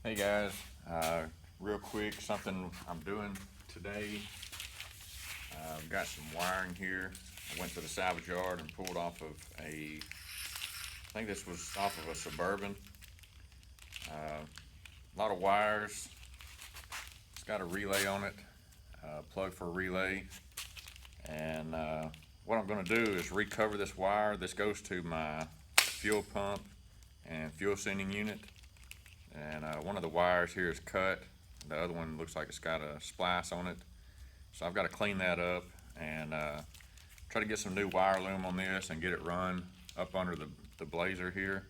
Hey guys, real quick, something I'm doing today. I've got some wiring here. I went to the salvage yard and pulled off of I think this was off of a Suburban. A lot of wires. It's got a relay on it, plug for a relay. And what I'm going to do is recover this wire. This goes to my fuel pump and fuel sending unit. And one of the wires here is cut. The other one looks like it's got a splice on it. So I've got to clean that up and try to get some new wire loom on this and get it run up under the blazer here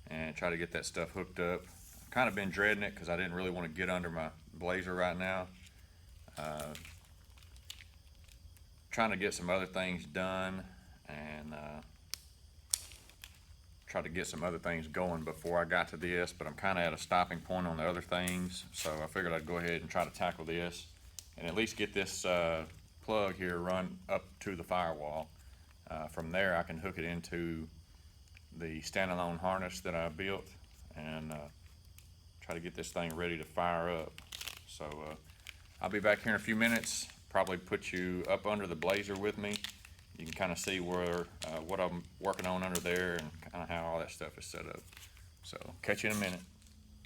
and try to get that stuff hooked up. I've kind of been dreading it because I didn't really want to get under my blazer right now. Trying to get some other things done and try to get some other things going before I got to this, but I'm kind of at a stopping point on the other things, so I figured I'd go ahead and try to tackle this and at least get this plug here run up to the firewall. From there I can hook it into the standalone harness that I built and try to get this thing ready to fire up. So I'll be back here in a few minutes, probably put you up under the blazer with me. You can kind of see where what I'm working on under there and kind of how all that stuff is set up. So catch you in a minute.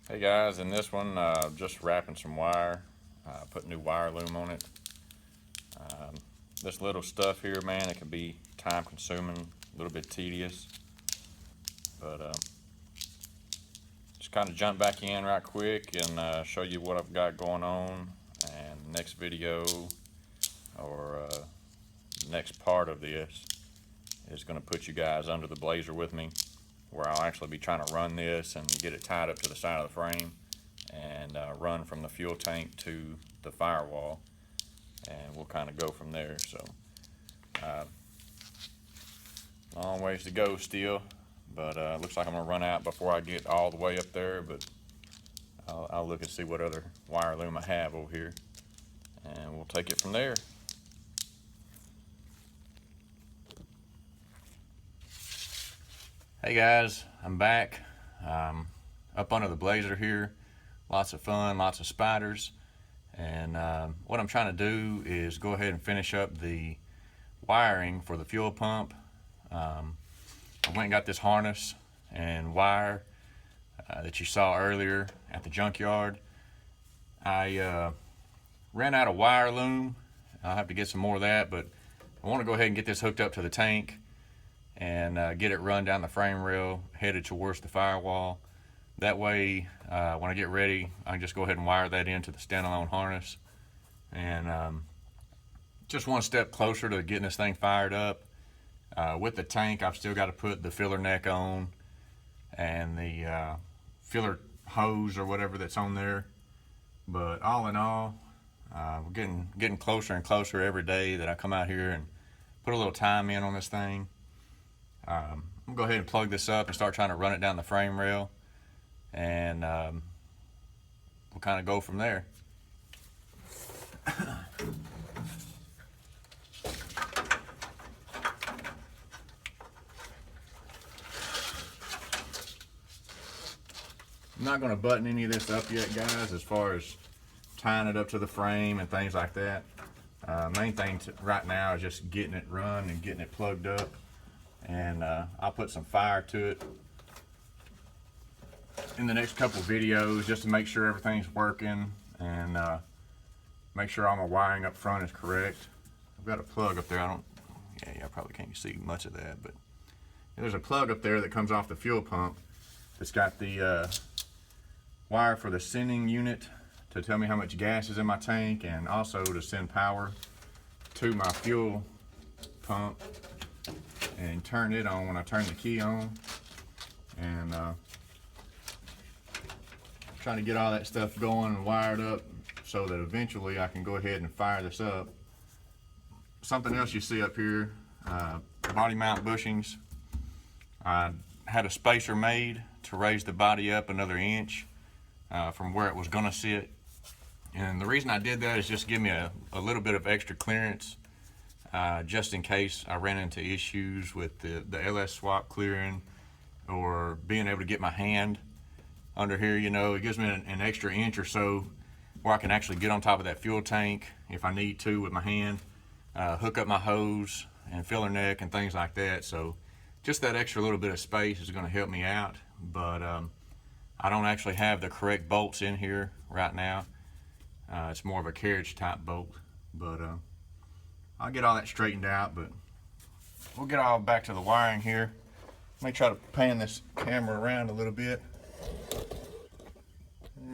Hey guys, in this one, just wrapping some wire, put new wire loom on it. This little stuff here, man, it can be time consuming, a little bit tedious, but just kind of jump back in right quick and show you what I've got going on. And next video or next part of this is going to put you guys under the blazer with me, where I'll actually be trying to run this and get it tied up to the side of the frame and run from the fuel tank to the firewall, and we'll kind of go from there. So long ways to go still, but looks like I'm going to run out before I get all the way up there, but I'll look and see what other wire loom I have over here and we'll take it from there. Hey guys, I'm back up under the blazer here. Lots of fun, lots of spiders, and what I'm trying to do is go ahead and finish up the wiring for the fuel pump. I went and got this harness and wire that you saw earlier at the junkyard. I ran out of wire loom. I'll have to get some more of that, but I want to go ahead and get this hooked up to the tank and get it run down the frame rail headed towards the firewall. That way when I get ready, I can just go ahead and wire that into the standalone harness, and just one step closer to getting this thing fired up. With the tank, I've still got to put the filler neck on and the filler hose or whatever that's on there, but all in all, we're getting closer and closer every day that I come out here and put a little time in on this thing. I'm gonna go ahead and plug this up and start trying to run it down the frame rail, and we'll kind of go from there. I'm not going to button any of this up yet, guys, as far as tying it up to the frame and things like that. Main thing right now is just getting it run and getting it plugged up, and I'll put some fire to it in the next couple videos just to make sure everything's working and make sure all my wiring up front is correct. I've got a plug up there. I probably can't see much of that, but there's a plug up there that comes off the fuel pump that's got the wire for the sending unit to tell me how much gas is in my tank, and also to send power to my fuel pump and turn it on when I turn the key on. And trying to get all that stuff going and wired up so that eventually I can go ahead and fire this up. Something else you see up here, body mount bushings. I had a spacer made to raise the body up another inch from where it was going to sit, and the reason I did that is just give me a little bit of extra clearance just in case I ran into issues with the LS swap clearing or being able to get my hand under here, you know, it gives me an extra inch or so where I can actually get on top of that fuel tank if I need to with my hand, hook up my hose and filler neck and things like that. So just that extra little bit of space is going to help me out. But I don't actually have the correct bolts in here right now. It's more of a carriage type bolt, but I'll get all that straightened out. But we'll get all back to the wiring here. Let me try to pan this camera around a little bit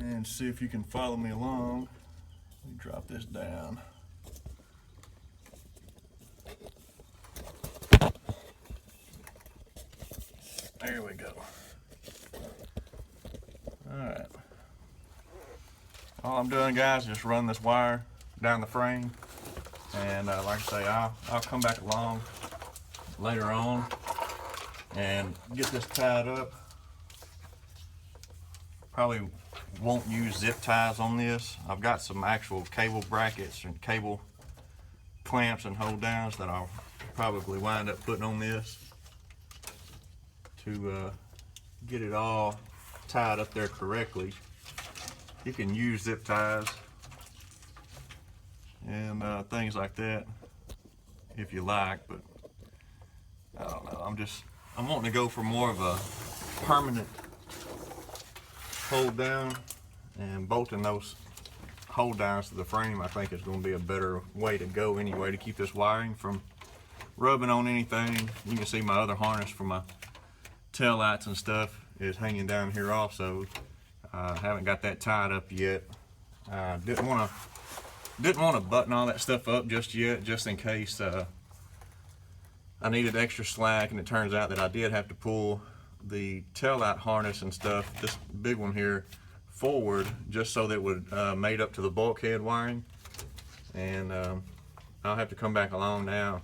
and see if you can follow me along. Let me drop this down. There we go. Alright. All I'm doing, guys, is just run this wire down the frame, and like I say, I'll come back along later on and get this tied up. Probably won't use zip ties on this. I've got some actual cable brackets and cable clamps and hold downs that I'll probably wind up putting on this to get it all tied up there correctly. You can use zip ties and things like that if you like, but I don't know. I'm wanting to go for more of a permanent hold down, and bolting those hold downs to the frame I think is going to be a better way to go anyway, to keep this wiring from rubbing on anything. You can see my other harness for my tail lights and stuff is hanging down here also. Haven't got that tied up yet. Didn't want to button all that stuff up just yet, just in case I needed extra slack, and it turns out that I did have to pull the tail light harness and stuff, this big one here, forward just so that it would mate up to the bulkhead wiring. And I'll have to come back along now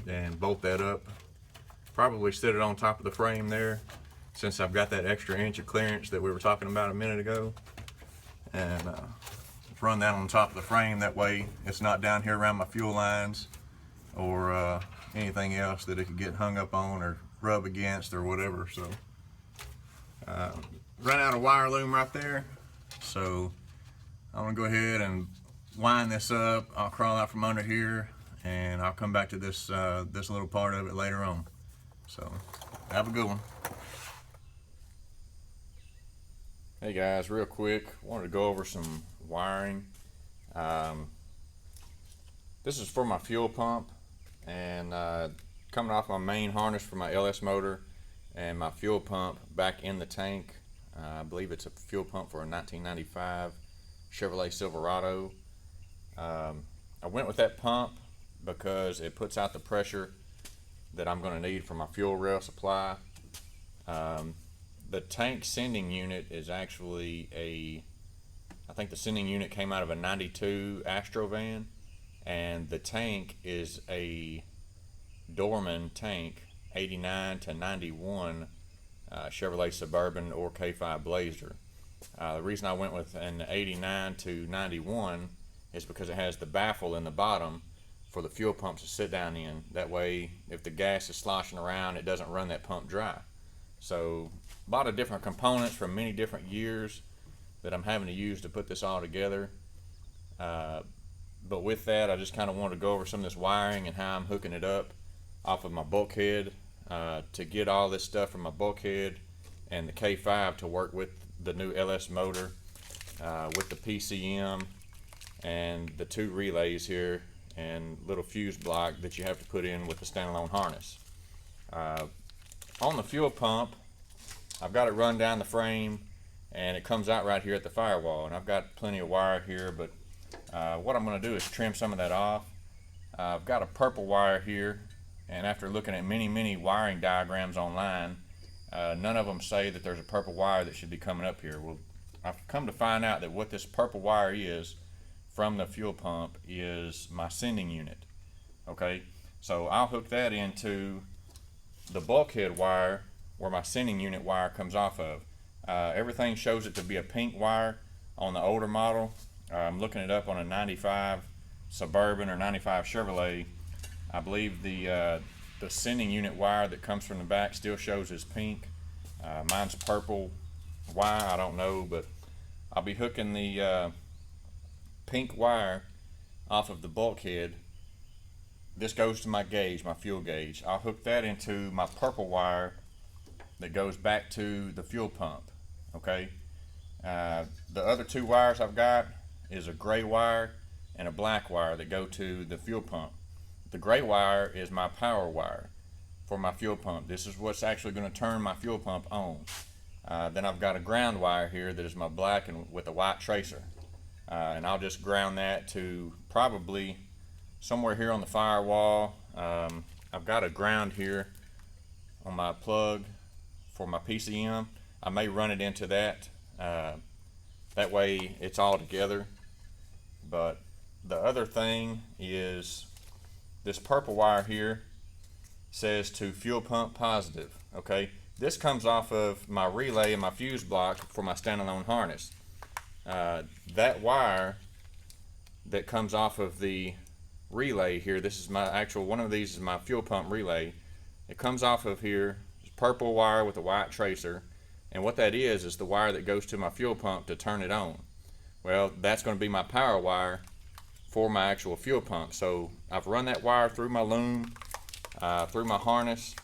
and bolt that up. Probably set it on top of the frame there, since I've got that extra inch of clearance that we were talking about a minute ago, and run that on top of the frame. That way it's not down here around my fuel lines or anything else that it could get hung up on or rub against or whatever. So run out of wire loom right there, so I'm gonna go ahead and wind this up. I'll crawl out from under here, and I'll come back to this this little part of it later on. So have a good one. Hey guys, real quick, wanted to go over some wiring. This is for my fuel pump, and coming off my main harness for my LS motor and my fuel pump back in the tank. I believe it's a fuel pump for a 1995 Chevrolet Silverado. I went with that pump because it puts out the pressure that I'm going to need for my fuel rail supply. The tank sending unit is actually I think the sending unit came out of a 92 Astro van, and the tank is a Dorman tank, 89 to 91 Chevrolet Suburban or K5 Blazer. The reason I went with an 89 to 91 is because it has the baffle in the bottom for the fuel pumps to sit down in. That way, if the gas is sloshing around, it doesn't run that pump dry. So a lot of different components from many different years that I'm having to use to put this all together. But with that, I just kind of wanted to go over some of this wiring and how I'm hooking it up off of my bulkhead to get all this stuff from my bulkhead and the K5 to work with the new LS motor with the PCM and the 2 relays here and little fuse block that you have to put in with the standalone harness. On the fuel pump, I've got it run down the frame, and it comes out right here at the firewall, and I've got plenty of wire here, but what I'm going to do is trim some of that off. I've got a purple wire here, and after looking at many wiring diagrams online, none of them say that there's a purple wire that should be coming up here. Well, I've come to find out that what this purple wire is from the fuel pump is my sending unit. Okay, so I'll hook that into the bulkhead wire where my sending unit wire comes off of. Everything shows it to be a pink wire on the older model. I'm looking it up on a 95 Suburban or 95 Chevrolet. I believe the sending unit wire that comes from the back still shows as pink. Mine's purple Why, I don't know, but I'll be hooking the pink wire off of the bulkhead. This goes to my gauge, my fuel gauge. I'll hook that into my purple wire that goes back to the fuel pump, okay? The other two wires I've got is a gray wire and a black wire that go to the fuel pump. The gray wire is my power wire for my fuel pump. This is what's actually going to turn my fuel pump on. Then I've got a ground wire here that is my black and with a white tracer. And I'll just ground that to probably somewhere here on the firewall. I've got a ground here on my plug for my PCM. I may run it into that. That way it's all together. But the other thing is this purple wire here says to fuel pump positive, okay? This comes off of my relay and my fuse block for my standalone harness. That wire that comes off of the relay here, this is my actual, one of these is my fuel pump relay. It comes off of here, purple wire with a white tracer, and what that is the wire that goes to my fuel pump to turn it on. Well, that's going to be my power wire for my actual fuel pump. So I've run that wire through my loom, through my harness,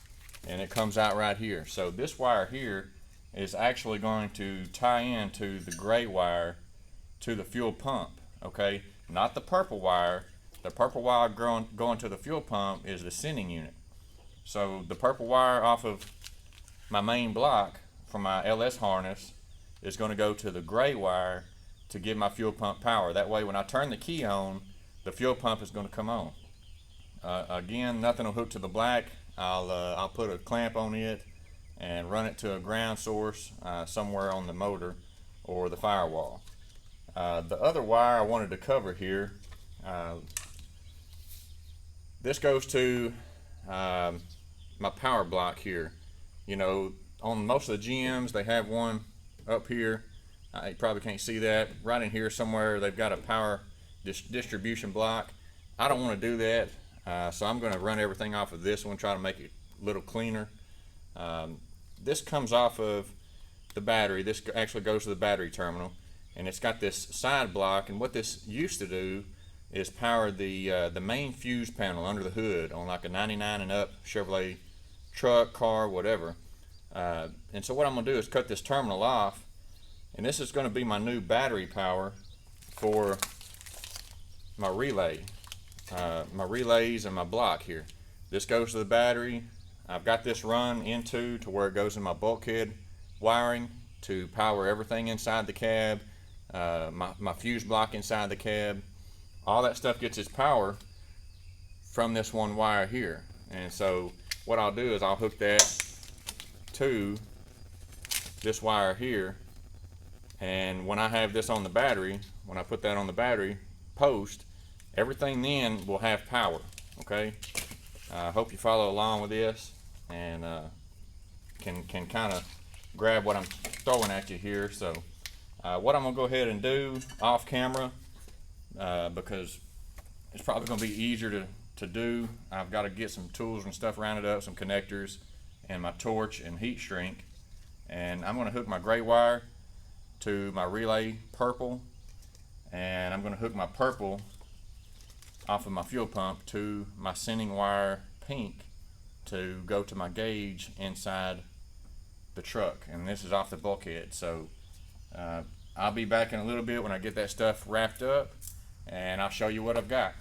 and it comes out right here. So this wire here is actually going to tie into the gray wire to the fuel pump, okay? Not the purple wire. The purple wire going to the fuel pump is the sending unit. So the purple wire off of my main block from my LS harness is going to go to the gray wire to give my fuel pump power. That way when I turn the key on, the fuel pump is going to come on. Again, nothing will hook to the black. I'll put a clamp on it and run it to a ground source somewhere on the motor or the firewall. The other wire I wanted to cover here, this goes to my power block here. You know, on most of the GMs they have one up here. You probably can't see that. Right in here somewhere they've got a power distribution block. I don't want to do that, so I'm going to run everything off of this one, try to make it a little cleaner. This comes off of the battery. This actually goes to the battery terminal, and it's got this side block, and what this used to do is power the main fuse panel under the hood on like a 99 and up Chevrolet truck, car, whatever. And so what I'm going to do is cut this terminal off, and this is going to be my new battery power for my relay, my relays and my block here. This goes to the battery. I've got this run into to where it goes in my bulkhead wiring to power everything inside the cab, my fuse block inside the cab. All that stuff gets its power from this one wire here. And so what I'll do is I'll hook that to this wire here, and when I have this on the battery, when I put that on the battery post, everything then will have power, okay? I hope you follow along with this and can kind of grab what I'm throwing at you here. So what I'm gonna go ahead and do off camera, because it's probably gonna be easier to do. I've got to get some tools and stuff rounded up, some connectors and my torch and heat shrink, and I'm going to hook my gray wire to my relay purple, and I'm going to hook my purple off of my fuel pump to my sending wire pink to go to my gauge inside the truck, and this is off the bulkhead. So I'll be back in a little bit when I get that stuff wrapped up, and I'll show you what I've got.